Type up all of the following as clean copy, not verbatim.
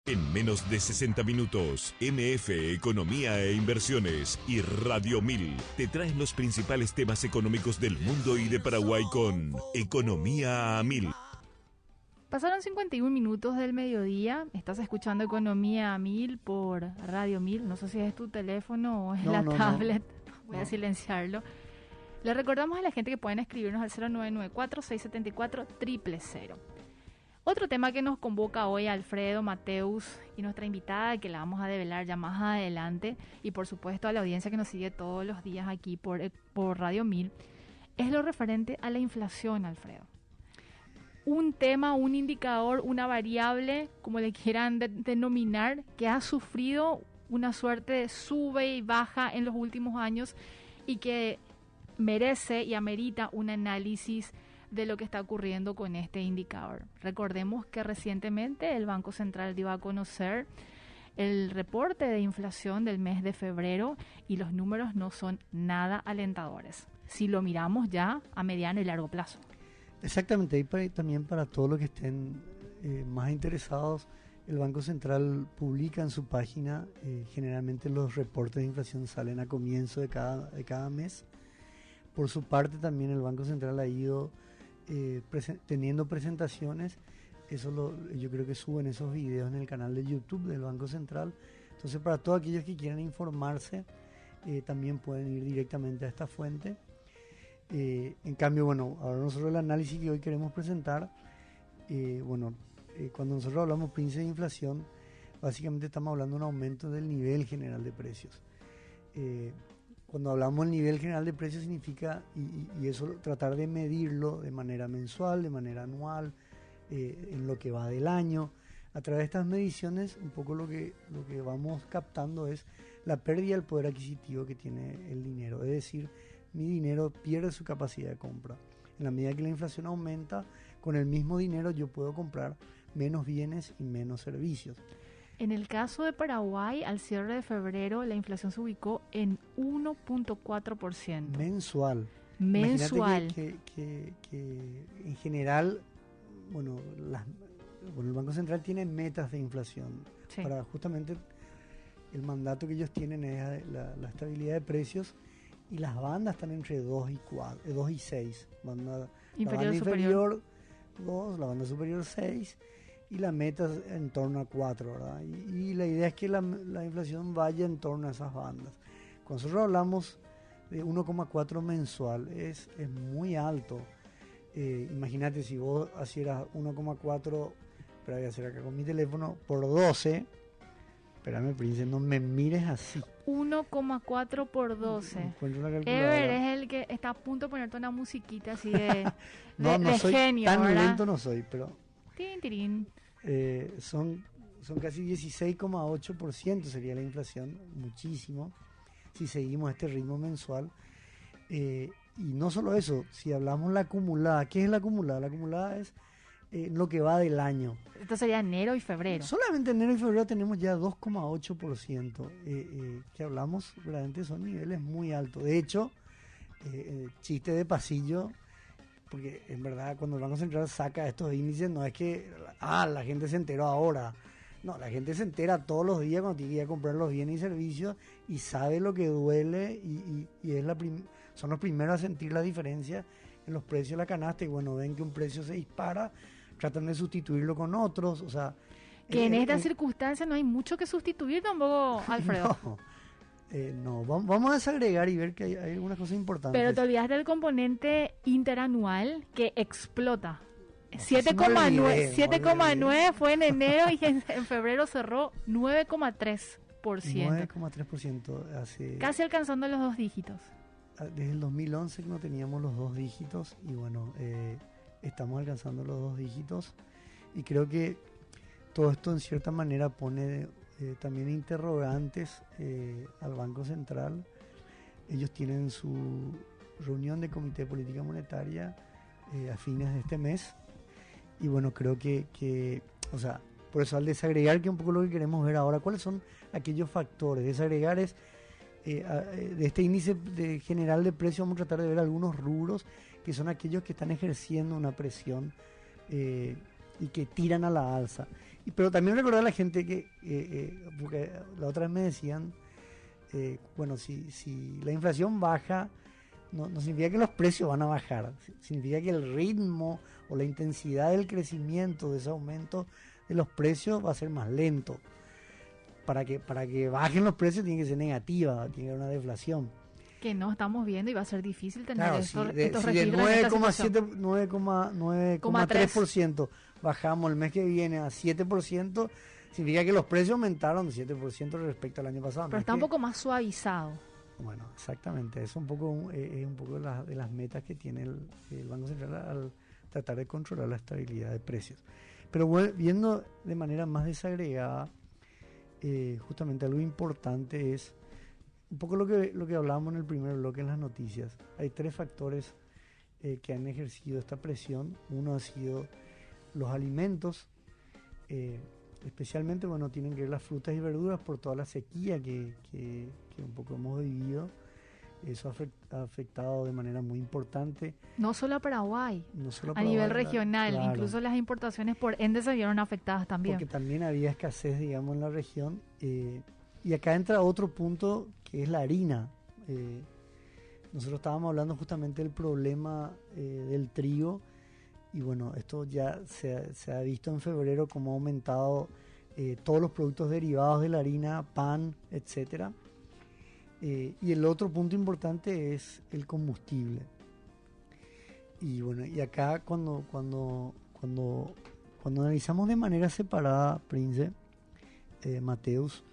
En menos de 60 minutos, MF Economía e Inversiones y Radio 1000 te traen los principales temas económicos del mundo y de Paraguay con Economía a 1000. Pasaron 51 minutos del mediodía, estás escuchando Economía a 1000 por Radio 1000, no sé si es tu teléfono o es la tablet, voy a silenciarlo. Le recordamos a la gente que pueden escribirnos al 0994-674-000. Otro tema que nos convoca hoy Alfredo, Mateus y nuestra invitada, que la vamos a develar ya más adelante, y por supuesto a la audiencia que nos sigue todos los días aquí por Radio 1000, es lo referente a la inflación, Alfredo. Un tema, un indicador, una variable, como le quieran denominar, que ha sufrido una suerte de sube y baja en los últimos años y que merece y amerita un análisis de lo que está ocurriendo con este indicador. Recordemos que recientemente el Banco Central dio a conocer el reporte de inflación del mes de febrero y los números no son nada alentadores, si lo miramos ya a mediano y largo plazo. Exactamente, y también para todos los que estén más interesados, el Banco Central publica en su página, generalmente los reportes de inflación salen a comienzo de cada mes. Por su parte también el Banco Central ha ido teniendo presentaciones, yo creo que suben esos videos en el canal de YouTube del Banco Central. Entonces, para todos aquellos que quieran informarse, también pueden ir directamente a esta fuente. En cambio, ahora nosotros el análisis que hoy queremos presentar, cuando nosotros hablamos de índice de inflación, básicamente estamos hablando de un aumento del nivel general de precios. Cuando hablamos del nivel general de precios significa, y eso tratar de medirlo de manera mensual, de manera anual, en lo que va del año. A través de estas mediciones, un poco lo que vamos captando es la pérdida del poder adquisitivo que tiene el dinero. Es decir, mi dinero pierde su capacidad de compra. En la medida que la inflación aumenta, con el mismo dinero yo puedo comprar menos bienes y menos servicios. En el caso de Paraguay, al cierre de febrero, la inflación se ubicó en 1.4%. Mensual. Imagínate que en general, el Banco Central tiene metas de inflación. Sí. Para justamente el mandato que ellos tienen es la estabilidad de precios, y las bandas están entre 2 y 6. La banda inferior 2, la banda superior 6. Y la meta es en torno a 4, ¿verdad? Y la idea es que la inflación vaya en torno a esas bandas. Cuando nosotros hablamos de 1,4 mensual, es muy alto. Imagínate si vos hicieras 1,4, pero voy a hacer acá con mi teléfono, por 12. Espérame, Prince, no me mires así. 1,4 por 12. Ever es el que está a punto de ponerte una musiquita así de soy genio, tan ¿verdad? lento no soy, pero... Tirín. Son casi 16,8% sería la inflación, muchísimo, si seguimos este ritmo mensual. Y no solo eso, si hablamos la acumulada, ¿qué es la acumulada? La acumulada es lo que va del año. Esto sería enero y febrero. Solamente enero y febrero tenemos ya 2,8%, que hablamos, realmente son niveles muy altos. De hecho, chiste de pasillo, porque en verdad cuando el Banco Central saca estos índices no es que la gente se enteró ahora. No, la gente se entera todos los días cuando tiene que ir a comprar los bienes y servicios y sabe lo que duele y son los primeros a sentir la diferencia en los precios de la canasta. Y ven que un precio se dispara, tratan de sustituirlo con otros. O sea, que en estas circunstancias no hay mucho que sustituir tampoco, Alfredo. No, vamos a desagregar y ver que hay algunas cosas importantes. Pero te olvidas del componente interanual que explota. 7,9 fue en enero y en febrero cerró 9,3%. 9,3%. Casi alcanzando los 2 dígitos. Desde el 2011 que no teníamos los 2 dígitos y estamos alcanzando los 2 dígitos. Y creo que todo esto en cierta manera pone también interrogantes al Banco Central. Ellos tienen su reunión de Comité de Política Monetaria a fines de este mes y creo que por eso al desagregar, que un poco lo que queremos ver ahora, cuáles son aquellos factores. Desagregar es de este índice general de precios, vamos a tratar de ver algunos rubros que son aquellos que están ejerciendo una presión y que tiran a la alza. Pero también recordar a la gente que, porque la otra vez me decían, bueno, si la inflación baja, no significa que los precios van a bajar, significa que el ritmo o la intensidad del crecimiento de ese aumento de los precios va a ser más lento. Para que bajen los precios tiene que ser negativa, tiene que haber una deflación. Que no estamos viendo y va a ser difícil tener claro, estos si registros. De 9,3% bajamos el mes que viene a 7%, significa que los precios aumentaron 7% respecto al año pasado. Pero está un poco más suavizado. Bueno, exactamente, es un poco de las metas que tiene el Banco Central al tratar de controlar la estabilidad de precios. Pero bueno, viendo de manera más desagregada, justamente algo importante es un poco lo que hablábamos en el primer bloque en las noticias. Hay 3 factores que han ejercido esta presión. Uno ha sido los alimentos, especialmente, bueno, tienen que ver las frutas y verduras por toda la sequía que un poco hemos vivido. Eso ha afectado de manera muy importante. No solo a Paraguay, a nivel regional, claro. Incluso las importaciones por ende se vieron afectadas también. Porque también había escasez, digamos, en la región. Y acá entra otro punto que es la harina. Nosotros estábamos hablando justamente del problema del trigo. Y bueno, esto ya se ha visto en febrero cómo ha aumentado todos los productos derivados de la harina, pan, etcétera. Y el otro punto importante es el combustible. Y bueno, y acá cuando analizamos de manera separada, Prince, Mateus,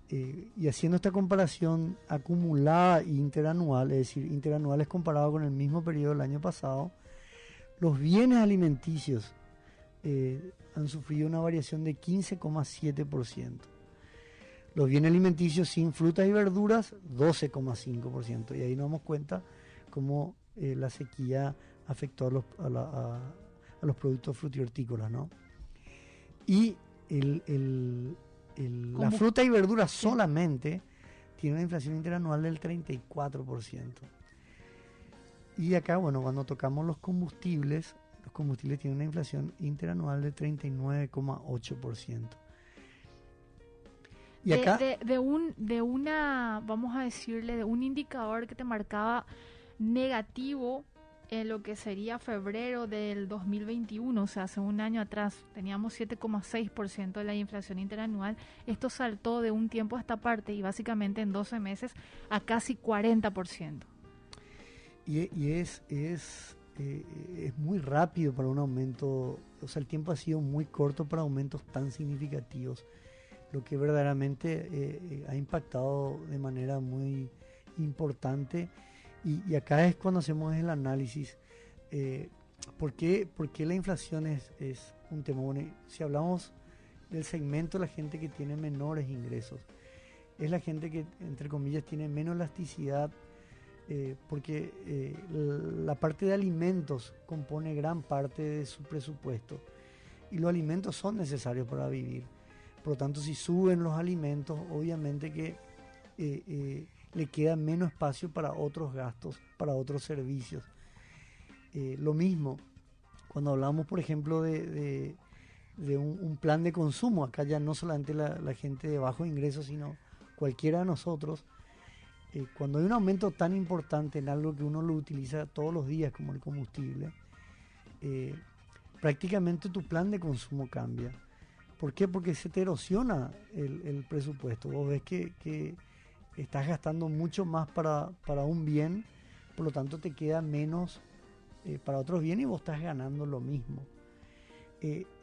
y haciendo esta comparación acumulada e interanual, es decir, interanuales comparado con el mismo periodo del año pasado, los bienes alimenticios han sufrido una variación de 15,7%. Los bienes alimenticios sin frutas y verduras, 12,5%. Y ahí nos damos cuenta cómo la sequía afectó a los productos frutícolas, ¿no? Y la fruta y verdura solamente tiene una inflación interanual del 34%. Y acá, bueno, cuando tocamos los combustibles tienen una inflación interanual del 39,8%. Y acá de un indicador que te marcaba negativo en lo que sería febrero del 2021, o sea, hace un año atrás teníamos 7,6% de la inflación interanual. Esto saltó de un tiempo a esta parte y básicamente en 12 meses a casi 40%. Y es muy rápido para un aumento, o sea, el tiempo ha sido muy corto para aumentos tan significativos, lo que verdaderamente ha impactado de manera muy importante. Y acá es cuando hacemos el análisis. ¿Por qué la inflación es un tema? Bueno, si hablamos del segmento de la gente que tiene menores ingresos, es la gente que, entre comillas, tiene menos elasticidad, porque la parte de alimentos compone gran parte de su presupuesto y los alimentos son necesarios para vivir. Por lo tanto, si suben los alimentos, obviamente que le queda menos espacio para otros gastos, para otros servicios. Lo mismo, cuando hablamos, por ejemplo, de un plan de consumo, acá ya no solamente la gente de bajo ingreso, sino cualquiera de nosotros, cuando hay un aumento tan importante en algo que uno lo utiliza todos los días, como el combustible, prácticamente tu plan de consumo cambia. ¿Por qué? Porque se te erosiona el presupuesto. Vos ves que estás gastando mucho más para un bien, por lo tanto te queda menos para otros bienes y vos estás ganando lo mismo.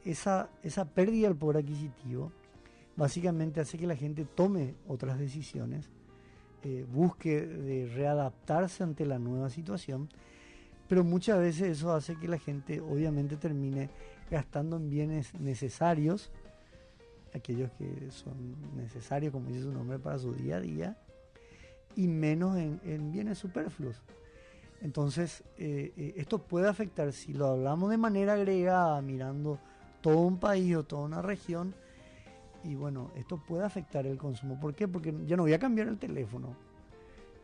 Esa pérdida del poder adquisitivo básicamente hace que la gente tome otras decisiones, busque de readaptarse ante la nueva situación, pero muchas veces eso hace que la gente obviamente termine gastando en bienes necesarios, aquellos que son necesarios, como dice su nombre, para su día a día, y menos en bienes superfluos. Entonces, esto puede afectar, si lo hablamos de manera agregada, mirando todo un país o toda una región, y bueno, esto puede afectar el consumo. ¿Por qué? Porque ya no voy a cambiar el teléfono,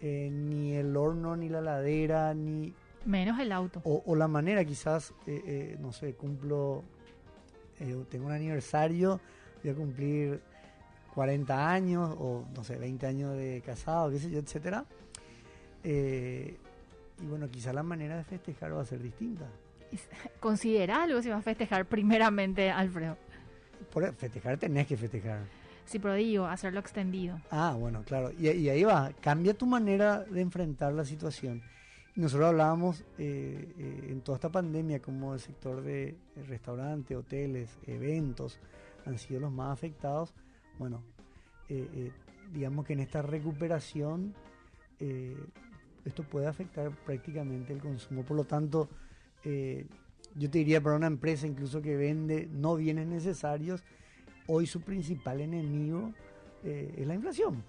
ni el horno, ni la heladera, ni... Menos el auto. O la manera, quizás, no sé, cumplo tengo un aniversario, voy a cumplir 40 años o no sé, 20 años de casado, qué sé yo, etcétera. Y bueno, quizá la manera de festejar va a ser distinta. ¿Considera algo si vas a festejar primeramente, Alfredo? Por festejar tenés que festejar. Sí, pero digo, hacerlo extendido. Ah, bueno, claro. Y ahí va, cambia tu manera de enfrentar la situación. Nosotros hablábamos en toda esta pandemia como el sector de restaurantes, hoteles, eventos han sido los más afectados. Bueno, digamos que en esta recuperación esto puede afectar prácticamente el consumo. Por lo tanto, yo te diría para una empresa incluso que vende no bienes necesarios, hoy su principal enemigo es la inflación,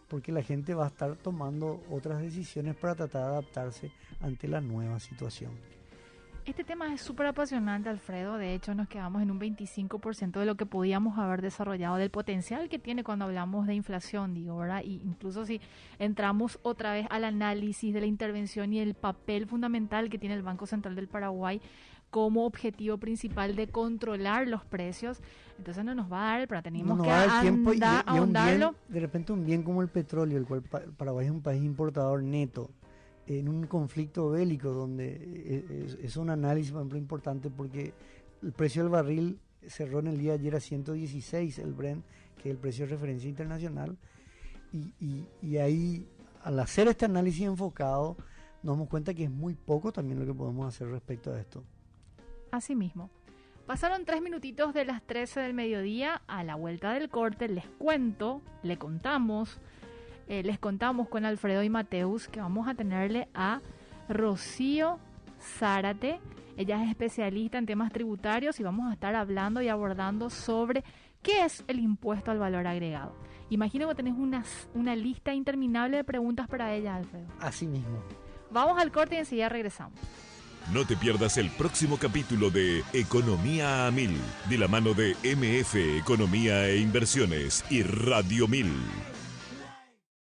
porque la gente va a estar tomando otras decisiones para tratar de adaptarse ante la nueva situación. Este tema es súper apasionante, Alfredo. De hecho, nos quedamos en un 25% de lo que podíamos haber desarrollado, del potencial que tiene cuando hablamos de inflación, digo, ¿verdad? Y incluso si entramos otra vez al análisis de la intervención y el papel fundamental que tiene el Banco Central del Paraguay como objetivo principal de controlar los precios, entonces no nos va a dar, pero tenemos que ahondarlo. De repente un bien como el petróleo, el cual Paraguay es un país importador neto, en un conflicto bélico donde es un análisis, por ejemplo, importante, porque el precio del barril cerró en el día de ayer a 116, el Brent, que es el precio de referencia internacional, y ahí, al hacer este análisis enfocado, nos damos cuenta que es muy poco también lo que podemos hacer respecto a esto. Así mismo. Pasaron 3 minutitos de las 13 del mediodía. A la vuelta del corte les contamos con Alfredo y Mateus que vamos a tenerle a Rocío Zárate. Ella es especialista en temas tributarios y vamos a estar hablando y abordando sobre qué es el impuesto al valor agregado. Imagino que tenés una lista interminable de preguntas para ella, Alfredo. Así mismo. Vamos al corte y enseguida regresamos. No te pierdas el próximo capítulo de Economía a 1000, de la mano de MF Economía e Inversiones y Radio 1000.